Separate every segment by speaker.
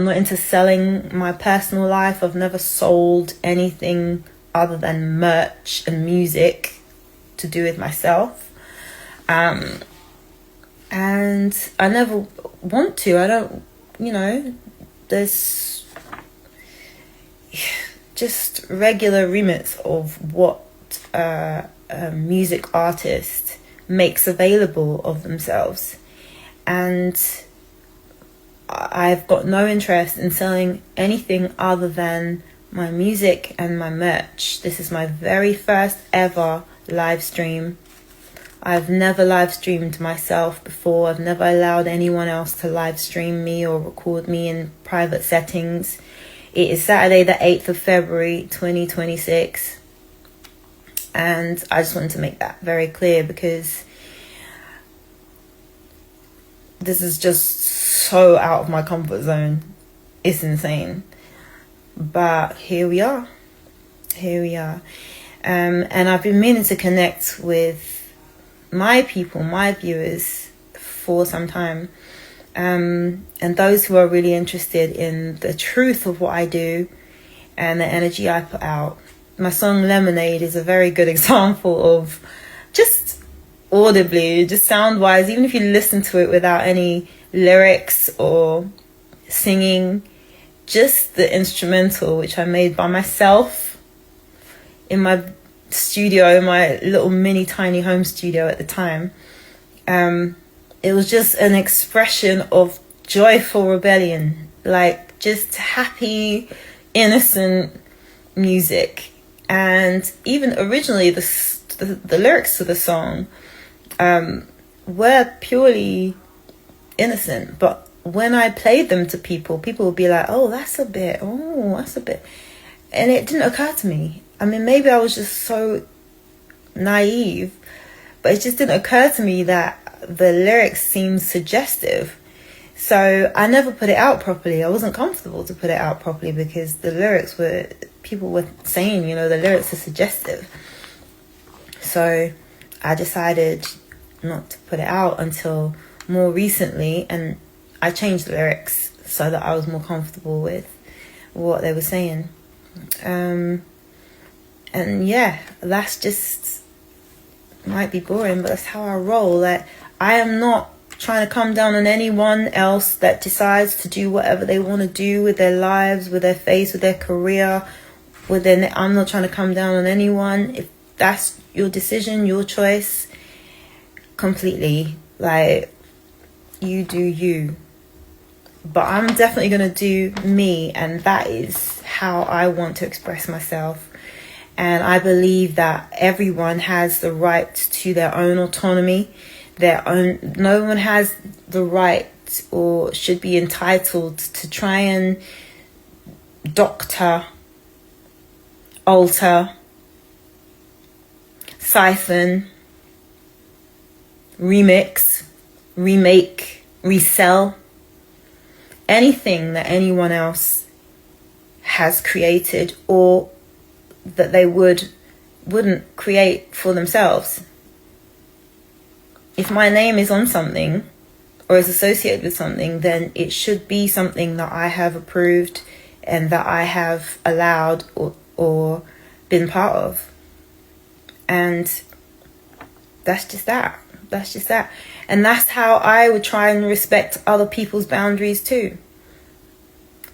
Speaker 1: I'm not into selling my personal life. I've never sold anything other than merch and music to do with myself. And I never want to. I don't, there's just regular remits of what a music artist makes available of themselves. And I've got no interest in selling anything other than my music and my merch. This is my very first ever live stream. I've never live streamed myself before. I've never allowed anyone else to live stream me or record me in private settings. It is Saturday the 8th of February 2026. And I just wanted to make that very clear because this is just so out of my comfort zone. It's insane. But here we are. And I've been meaning to connect with my people, my viewers, for some time. And those who are really interested in the truth of what I do and the energy I put out. My song Lemonade is a very good example of just audibly, just sound wise, even if you listen to it without any lyrics or singing, just the instrumental, which I made by myself in my studio, in my little mini tiny home studio at the time. It was just an expression of joyful rebellion, like just happy, innocent music. And even originally the lyrics to the song were purely innocent, but when I played them to people would be like, that's a bit, and it didn't occur to me. I mean, maybe I was just so naive, but it just didn't occur to me that the lyrics seemed suggestive. So I never put it out properly. I wasn't comfortable to put it out properly because the lyrics were, people were saying, the lyrics are suggestive. So I decided not to put it out until more recently, and I changed the lyrics so that I was more comfortable with what they were saying. And yeah, that's just, might be boring, but that's how I roll. Like, I am not trying to come down on anyone else that decides to do whatever they want to do with their lives, with their face, with their career, I'm not trying to come down on anyone. If that's your decision, your choice, completely, like, you do you. But I'm definitely going to do me, and that is how I want to express myself. And I believe that everyone has the right to their own autonomy, no one has the right or should be entitled to try and doctor, alter, siphon, remix, remake, resell anything that anyone else has created or that they wouldn't create for themselves. If my name is on something or is associated with something, then it should be something that I have approved and that I have allowed or been part of. And that's just that. And that's how I would try and respect other people's boundaries too.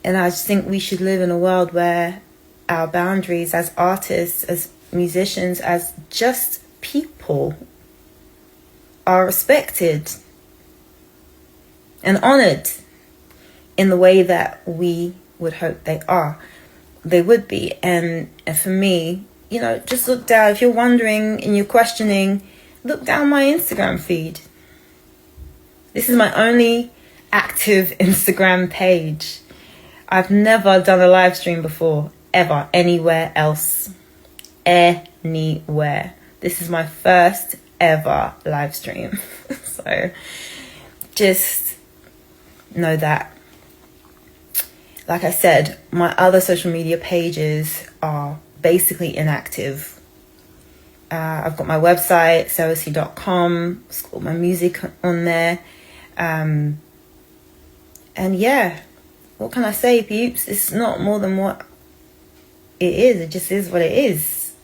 Speaker 1: And I just think we should live in a world where our boundaries as artists, as musicians, as just people are respected and honored in the way that we would hope they would be. And for me, just look down. If you're wondering and you're questioning, look down my Instagram feed. This is my only active Instagram page. I've never done a live stream before, ever, anywhere else. Anywhere. This is my first ever live stream. So just know that. Like I said, my other social media pages are basically inactive. I've got my website, Sewuese.com. It's got my music on there. And yeah, what can I say, peeps? It's not more than what it is. It just is what it is.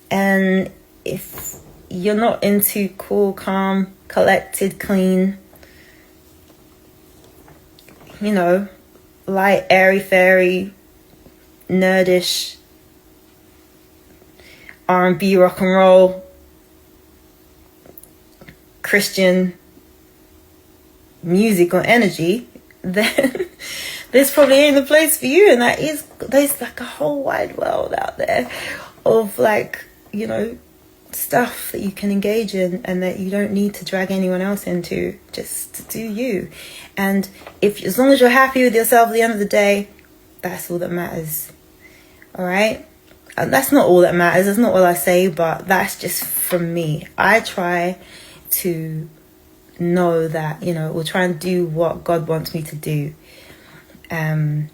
Speaker 1: And if you're not into cool, calm, collected, clean, you know, light, airy, fairy, nerdish, R&B, rock and roll, Christian music or energy, then this probably ain't the place for you. And there's like a whole wide world out there of like, you know, stuff that you can engage in and that you don't need to drag anyone else into. Just do you. And as long as you're happy with yourself at the end of the day, that's all that matters. All right? And that's not all that matters. That's not what I say, but that's just from me. I try to know that, you know, we'll try and do what God wants me to do. And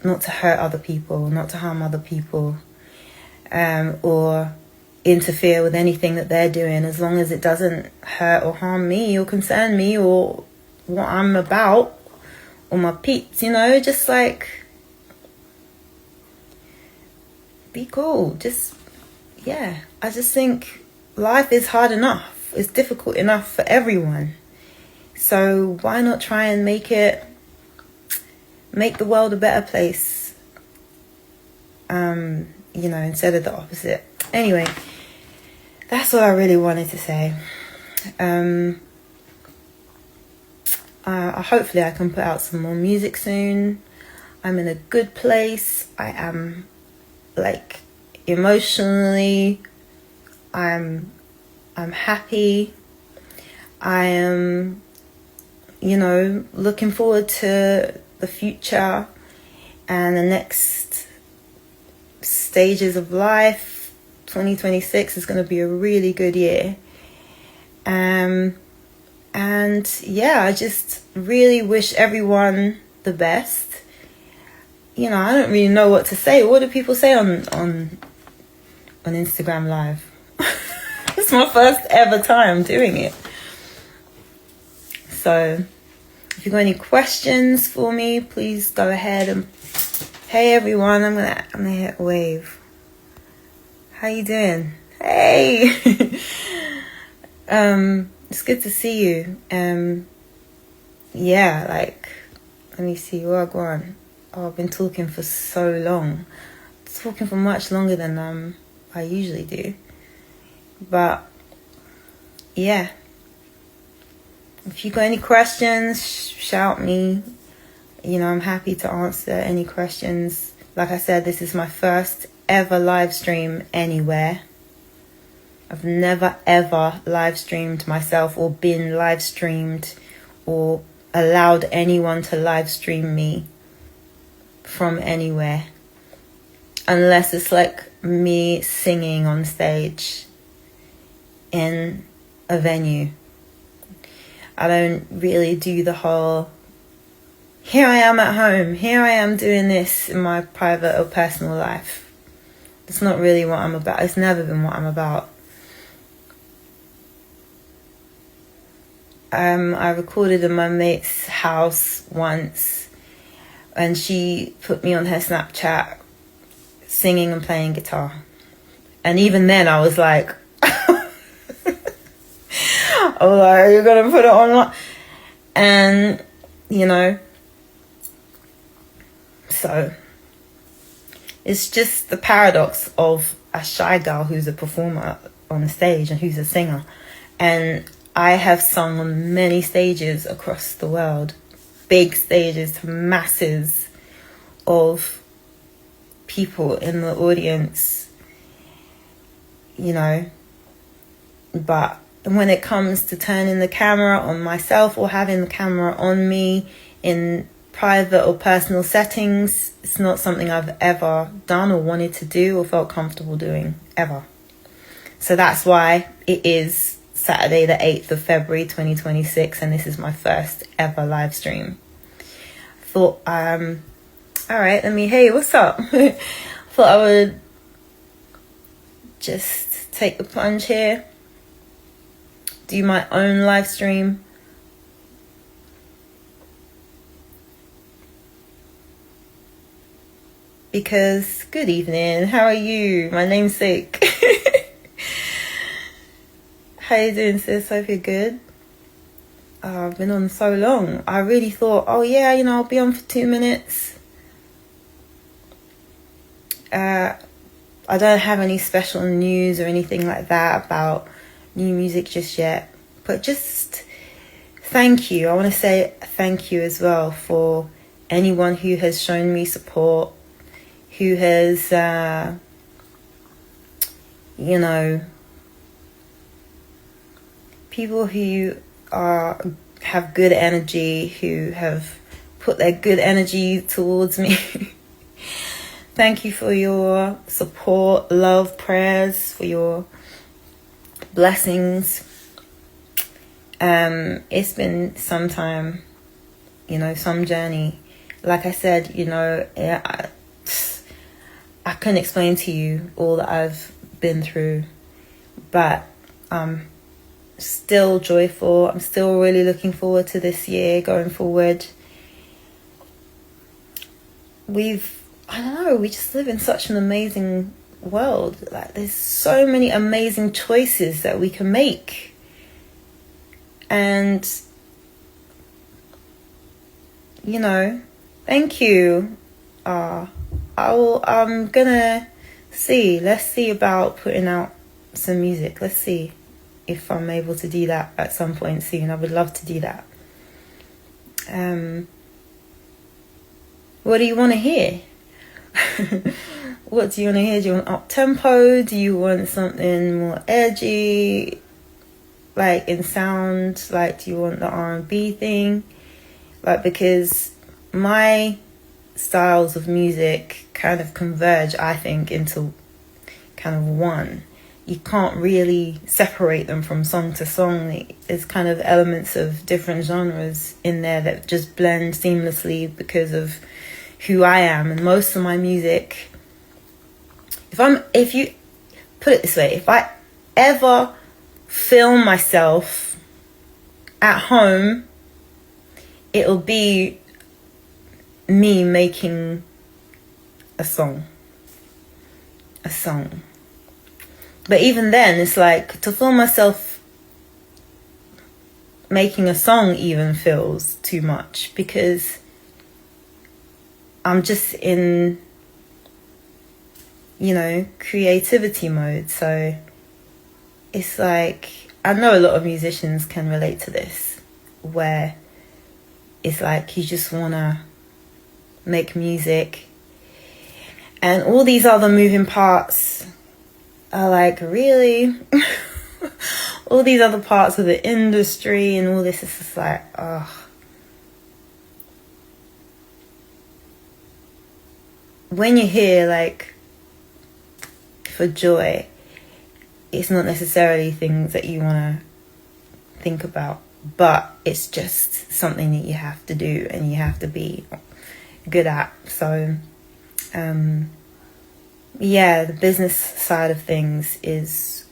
Speaker 1: not to hurt other people, not to harm other people, or interfere with anything that they're doing, as long as it doesn't hurt or harm me or concern me or what I'm about or my peeps, you know, just like be cool. Just, yeah, I just think life is hard enough. It's difficult enough for everyone. So why not try and make the world a better place, you know, instead of the opposite. Anyway, that's what I really wanted to say. Hopefully I can put out some more music soon. I'm in a good place. I am, like, emotionally, I'm happy. I am, you know, looking forward to the future and the next stages of life. 2026 is going to be a really good year. And yeah, I just really wish everyone the best. You know, I don't really know what to say. What do people say on Instagram Live? It's my first ever time doing it. So if you've got any questions for me, please go ahead. And hey everyone, I'm gonna hit wave. How you doing? Hey. It's good to see you. Yeah, like, let me see, where I go on. Oh, I've been talking for so long. Talking for much longer than I usually do. But yeah, if you got any questions, shout me. You know, I'm happy to answer any questions. Like I said, this is my first ever live stream anywhere. I've never ever live streamed myself or been live streamed or allowed anyone to live stream me from anywhere, unless it's like me singing on stage in a venue. I don't really do the whole, here I am at home, here I am doing this in my private or personal life. It's not really what I'm about. It's never been what I'm about. I recorded in my mate's house once, and she put me on her Snapchat singing and playing guitar. And even then I was like, you're gonna put it on? And, you know, so it's just the paradox of a shy girl who's a performer on the stage and who's a singer. And I have sung on many stages across the world, big stages to masses of people in the audience, you know. But when it comes to turning the camera on myself or having the camera on me in private or personal settings, it's not something I've ever done or wanted to do or felt comfortable doing, ever. So that's why it is Saturday the 8th of February 2026, and this is my first ever live stream. Thought, alright, hey, what's up? Thought I would just take the plunge here, do my own live stream, because good evening, how are you, my namesake? How you doing, sis? Hope you're good. I've been on so long. I really thought, oh yeah, I'll be on for 2 minutes. I don't have any special news or anything like that about new music just yet, but just thank you. I want to say thank you as well for anyone who has shown me support, who has, people who have good energy, who have put their good energy towards me. Thank you for your support, love, prayers, for your blessings. It's been some time, some journey. Like I said, I couldn't explain to you all that I've been through, but still joyful. I'm still really looking forward to this year going forward. We just live in such an amazing world. Like, there's so many amazing choices that we can make. And, thank you. I'm gonna let's see about putting out some music. Let's see if I'm able to do that at some point soon. I would love to do that. What do you want to hear? What do you want to hear? Do you want up tempo? Do you want something more edgy, like in sound? Like, do you want the R&B thing? Like, because my styles of music kind of converge, I think, into kind of one. You can't really separate them from song to song. There's kind of elements of different genres in there that just blend seamlessly because of who I am. And most of my music, if you put it this way, if I ever film myself at home, it'll be me making a song. But even then, it's like, to film myself making a song even feels too much, because I'm just in, creativity mode. So it's like, I know a lot of musicians can relate to this, where it's like you just want to make music and all these other moving parts are like, really? All these other parts of the industry and all this is just like, when you're here, like, for joy, it's not necessarily things that you want to think about, but it's just something that you have to do and you have to be good at. So the business side of things it's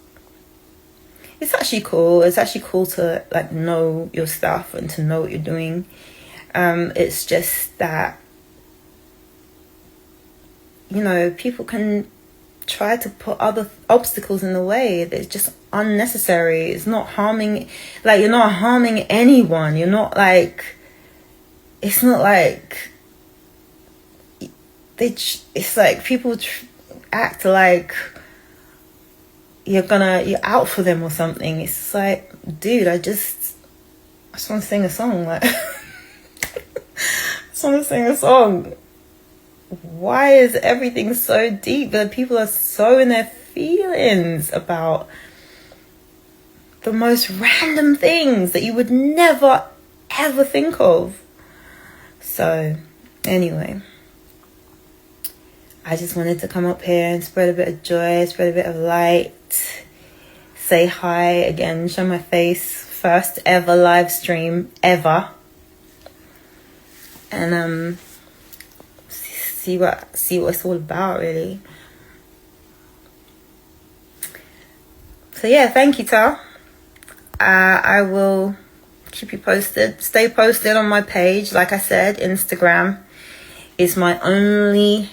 Speaker 1: actually cool. It's actually cool to, like, know your stuff and to know what you're doing. It's just that, people can try to put other obstacles in the way that's just unnecessary. It's not harming, like, you're not harming anyone. You're not like, it's not like it's like people act like you're out for them or something. It's like, dude, I just want to sing a song. Like, I just want to sing a song. Why is everything so deep that people are so in their feelings about the most random things that you would never ever think of? So anyway, I just wanted to come up here and spread a bit of joy, spread a bit of light, say hi again, show my face. First ever live stream ever. And see what it's all about, really. So yeah, thank you, Tal. I will keep you posted. Stay posted on my page. Like I said, Instagram is my only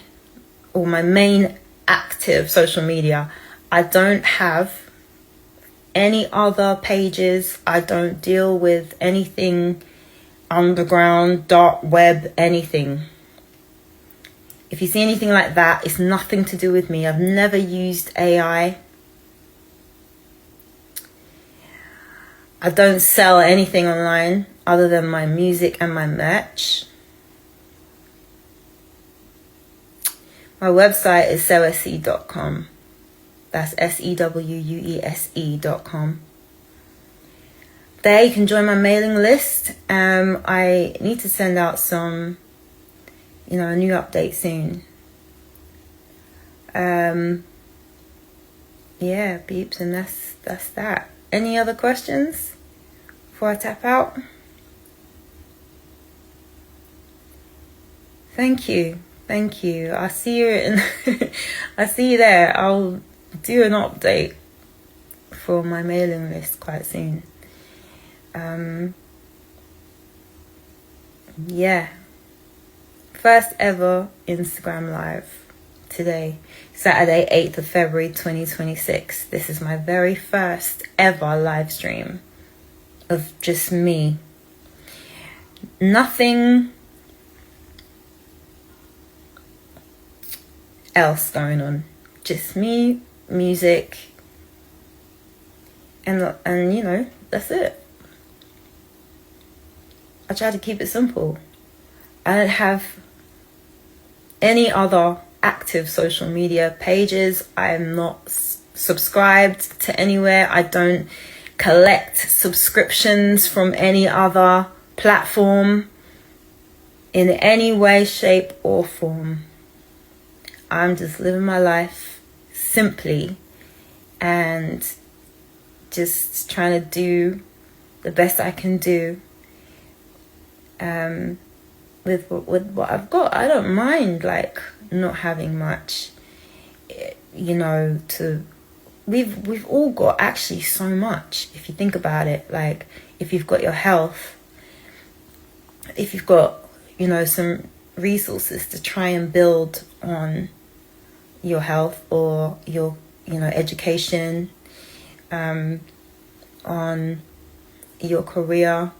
Speaker 1: or my main active social media. I don't have any other pages. I don't deal with anything underground, dark web, anything. If you see anything like that, it's nothing to do with me. I've never used AI. I don't sell anything online other than my music and my merch. My website is sewuese.com. That's SEWUESE.com. There you can join my mailing list. I need to send out some, a new update soon. Yeah, peeps, and that's that. Any other questions before I tap out? Thank you. I'll see you I'll see you there. I'll do an update for my mailing list quite soon. Yeah. First ever Instagram live today, Saturday, 8th of February 2026. This is my very first ever live stream of just me. Nothing else going on. Just me, music, and that's it. I try to keep it simple. I don't have any other active social media pages. I am not subscribed to anywhere. I don't collect subscriptions from any other platform in any way, shape, or form. I'm just living my life simply and just trying to do the best I can do with what I've got. I don't mind not having much, we've all got actually so much if you think about it. Like, if you've got your health, if you've got some resources to try and build on your health or your education, on your career,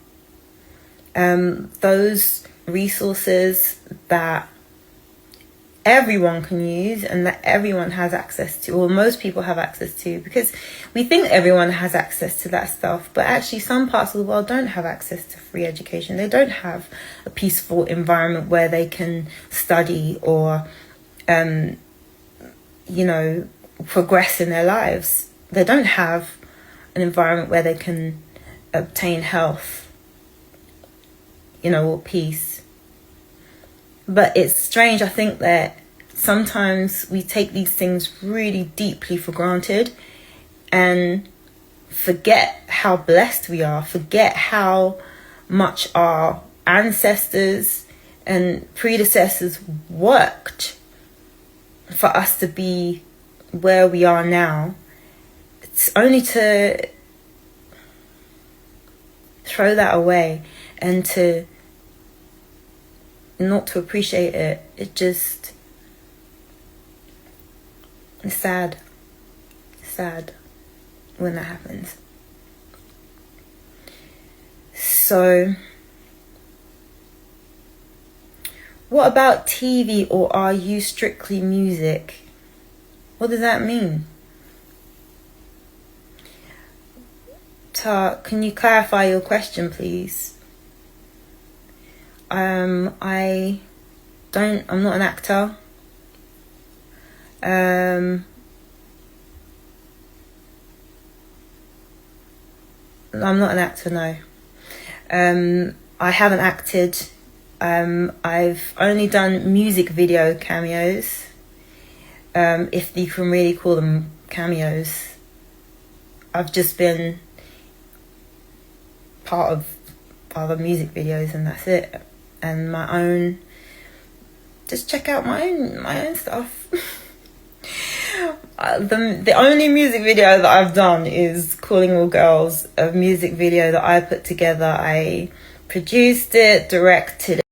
Speaker 1: those resources that everyone can use and that everyone has access to, or most people have access to, because we think everyone has access to that stuff, but actually some parts of the world don't have access to free education. They don't have a peaceful environment where they can study or progress in their lives. They don't have an environment where they can obtain health, or peace. But it's strange, I think, that sometimes we take these things really deeply for granted and forget how blessed we are, forget how much our ancestors and predecessors worked for us to be where we are now. It's only to throw that away and to not to appreciate it. It's sad when that happens. So what about TV, or are you strictly music? What does that mean? Can you clarify your question, please? I'm not an actor. I'm not an actor, no. I haven't acted. I've only done music video cameos, if you can really call them cameos. I've just been part of other music videos, and that's it. And my own, just check out my own stuff. The only music video that I've done is Calling All Girls, a music video that I put together. I produced it, directed